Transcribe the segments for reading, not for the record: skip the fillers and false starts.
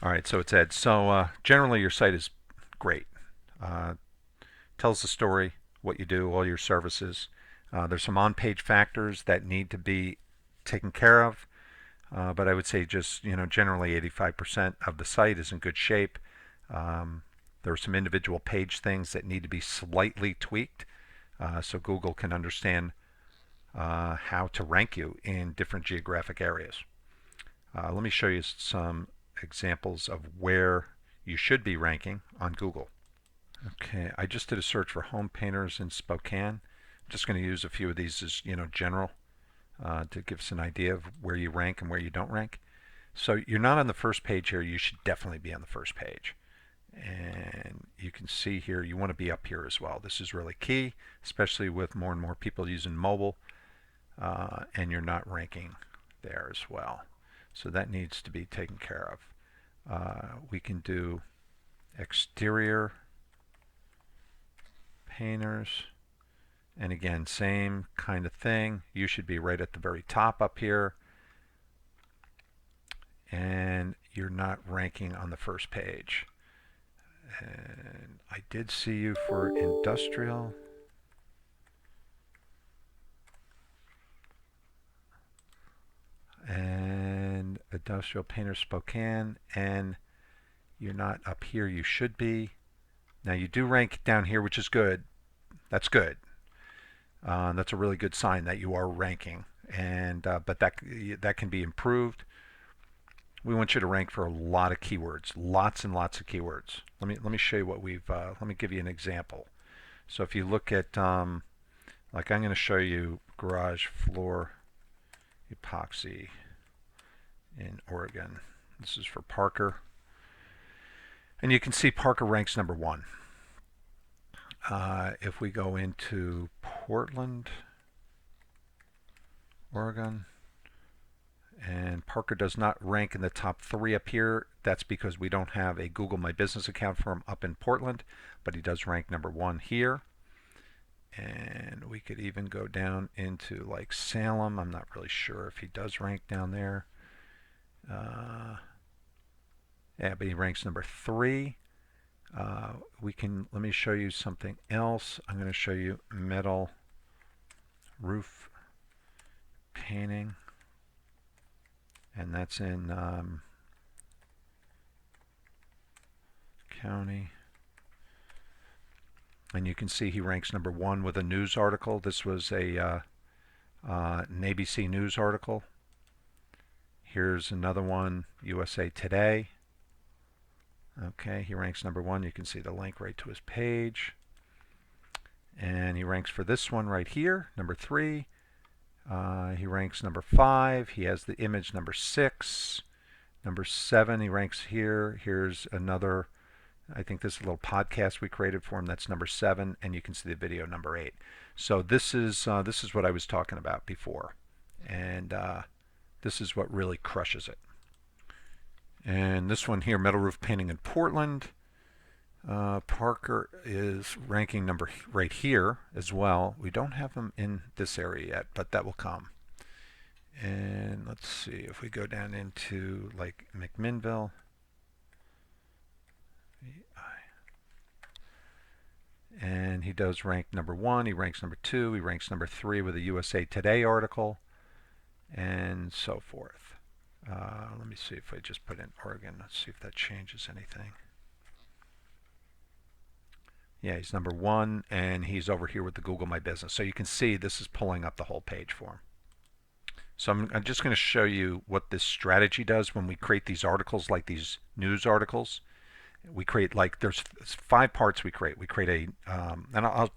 All right, so it's Ed. So generally, your site is great. Uh, Tells the story, what you do, all your services. There's some on-page factors that need to be taken care of, but I would say just generally 85% of the site is in good shape. Um, there are some individual page things that need to be slightly tweaked, so Google can understand how to rank you in different geographic areas. Let me show you some examples of where you should be ranking on Google. Okay, I just did a search for home painters in Spokane. I'm just going to use a few of these as general to give us an idea of where you rank and where you don't rank. So you're not on the first page here. You should definitely be on the first page. And you can see here you want to be up here as well. This is really key, especially with more and more people using mobile, and you're not ranking there as well. So that needs to be taken care of. We can do exterior painters, and again, same kind of thing. You should be right at the very top up here, and you're not ranking on the first page. And I did see you for industrial. And industrial painter Spokane, and you're not up here. You should be. Now you do rank down here, which is good. That's good. That's a really good sign that you are ranking, and but that can be improved. We want you to rank for a lot of keywords, lots and lots of keywords. Let me show you what we've. Let me give you an example. So if you look at like I'm going to show you garage floor epoxy in Oregon. This is for Parker, and you can see Parker ranks number one. If we go into Portland, Oregon, and Parker does not rank in the top 3 up here. That's because we don't have a Google My Business account for him up in Portland, but he does rank number 1 here. And we could even go down into like Salem. I'm not really sure if he does rank down there. Yeah, but he ranks number 3. Let me show you something else. I'm going to show you metal roof painting, and that's in county. And you can see he ranks number 1 with a news article. This was an ABC News article. Here's another one, USA Today. Okay, he ranks number 1. You can see the link right to his page. And he ranks for this one right here, number 3. He ranks number 5. He has the image number 6. Number 7, he ranks here. Here's another, I think this is a little podcast we created for him. That's number 7, and you can see the video number 8. So this is what I was talking about before, and this is what really crushes it. And this one here, metal roof painting in Portland. Parker is ranking number right here as well. We don't have him in this area yet, but that will come. And let's see if we go down into like McMinnville. And he does rank number 1. He ranks number 2. He ranks number 3 with a USA Today article, and so forth. Let me see if I just put in Oregon. Let's see if that changes anything. Yeah, he's number 1, and he's over here with the Google My Business. So you can see this is pulling up the whole page for him. So I'm just going to show you what this strategy does when we create these articles, like these news articles. We create like there's 5 parts we create. We create and I'll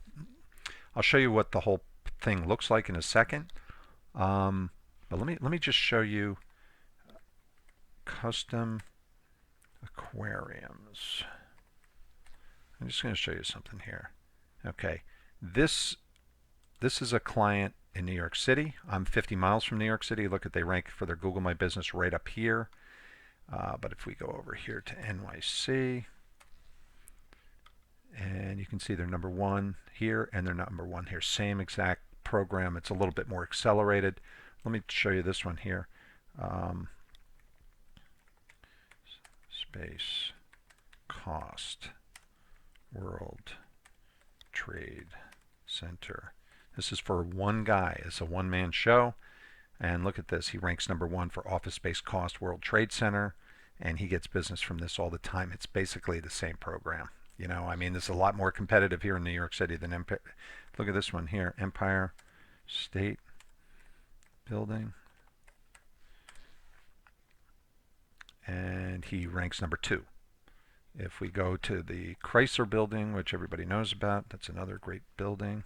show you what the whole thing looks like in a second. But let me just show you custom aquariums. I'm just going to show you something here. Okay, this is a client in New York City. I'm 50 miles from New York City. Look at, they rank for their Google My Business right up here. But if we go over here to NYC, and you can see they're number 1 here and they're number 1 here. Same exact program. It's a little bit more accelerated. Let me show you this one here. Space Cost World Trade Center. This is for one guy. It's a one-man show. And look at this. He ranks #1 for Office Space Cost World Trade Center. And he gets business from this all the time. It's basically the same program. You know, I mean, this is a lot more competitive here in New York City than Empire. Look at this one here. Empire State Building. And he ranks #2. If we go to the Chrysler Building, which everybody knows about, that's another great building.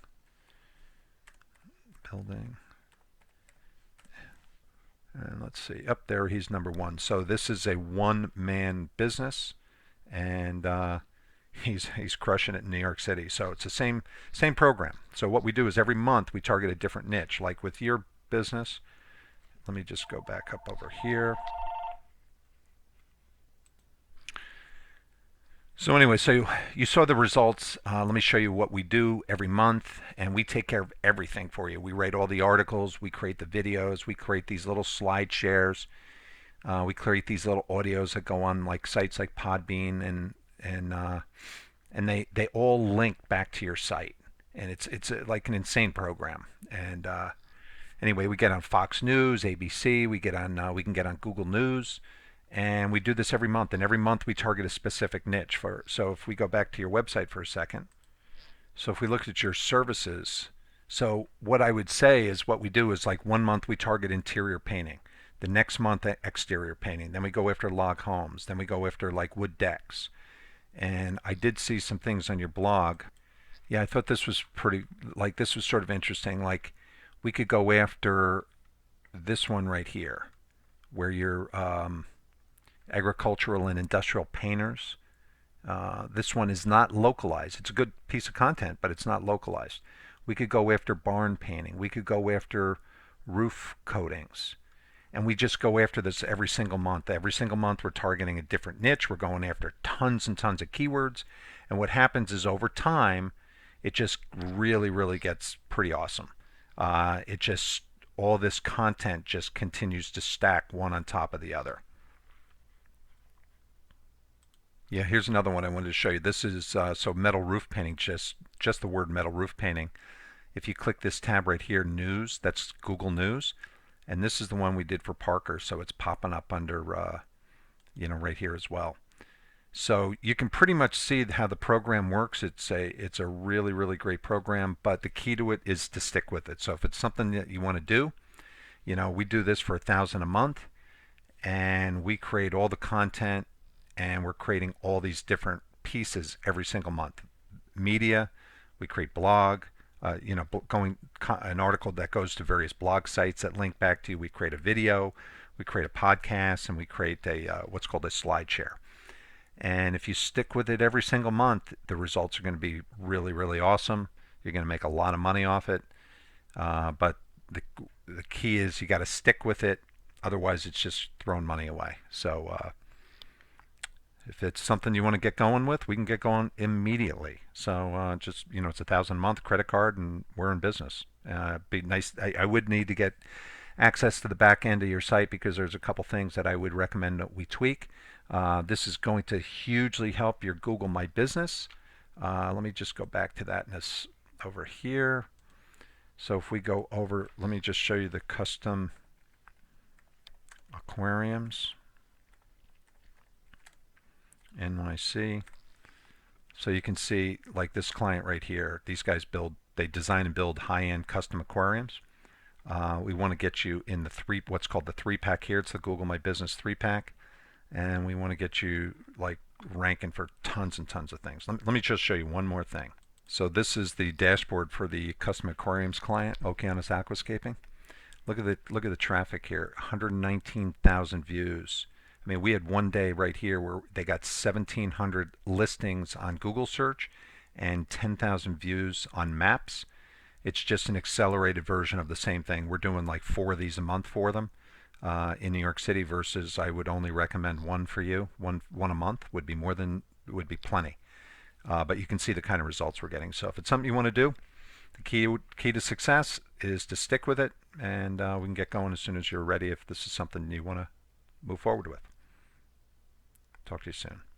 And let's see, up there he's #1. So this is a one-man business, and he's crushing it in New York City. So it's the same program. So what we do is every month we target a different niche. Like with your business, let me just go back up over here. So anyway, so you saw the results. Let me show you what we do every month, and we take care of everything for you. We write all the articles, we create the videos, we create these little slide shares, we create these little audios that go on like sites like Podbean, and they all link back to your site, and it's like an insane program. And anyway, we get on Fox News, ABC, we can get on Google News. And we do this every month, and every month we target a specific niche for. So if we go back to your website for a second, so if we look at your services, so what I would say is what we do is like one month we target interior painting, the next month exterior painting, then we go after log homes, then we go after like wood decks. And I did see some things on your blog. Yeah, I thought this was this was sort of interesting. Like we could go after this one right here, where you're agricultural and industrial painters. This one is not localized. It's a good piece of content, but it's not localized. We could go after barn painting. We could go after roof coatings. And we just go after this every single month. Every single month we're targeting a different niche. We're going after tons and tons of keywords. And what happens is over time, it just really, really gets pretty awesome. All this content just continues to stack one on top of the other. Yeah, here's another one I wanted to show you. This is so metal roof painting, just the word metal roof painting. If you click this tab right here, news, that's Google News. And this is the one we did for Parker, so it's popping up under, right here as well. So you can pretty much see how the program works. It's a really, really great program, but the key to it is to stick with it. So if it's something that you want to do, we do this for $1,000 a month, and we create all the content, and we're creating all these different pieces every single month. Media, we create blog, an article that goes to various blog sites that link back to you. We create a video, we create a podcast, and we create what's called a slide share. And if you stick with it every single month, the results are going to be really, really awesome. You're going to make a lot of money off it. But the key is you got to stick with it. Otherwise, it's just throwing money away. So if it's something you want to get going with, we can get going immediately. So it's $1,000 a month, credit card, and we're in business. Be nice. I would need to get access to the back end of your site because there's a couple things that I would recommend that we tweak. This is going to hugely help your Google My Business. Let me just go back to that over here. So if we go over, let me just show you the custom aquariums. NYC. So you can see like this client right here, these guys they design and build high-end custom aquariums. We want to get you in what's called the 3-pack here. It's the Google My Business 3-pack. And we want to get you like ranking for tons and tons of things. Let me just show you one more thing. So this is the dashboard for the custom aquariums client, Okeanos Aquascaping. Look at the traffic here, 119,000 views. I mean, we had one day right here where they got 1,700 listings on Google search and 10,000 views on maps. It's just an accelerated version of the same thing. We're doing like 4 of these a month for them in New York City versus I would only recommend one for you. One a month would be plenty. But you can see the kind of results we're getting. So if it's something you want to do, the key to success is to stick with it, and we can get going as soon as you're ready if this is something you want to move forward with. Talk to you soon.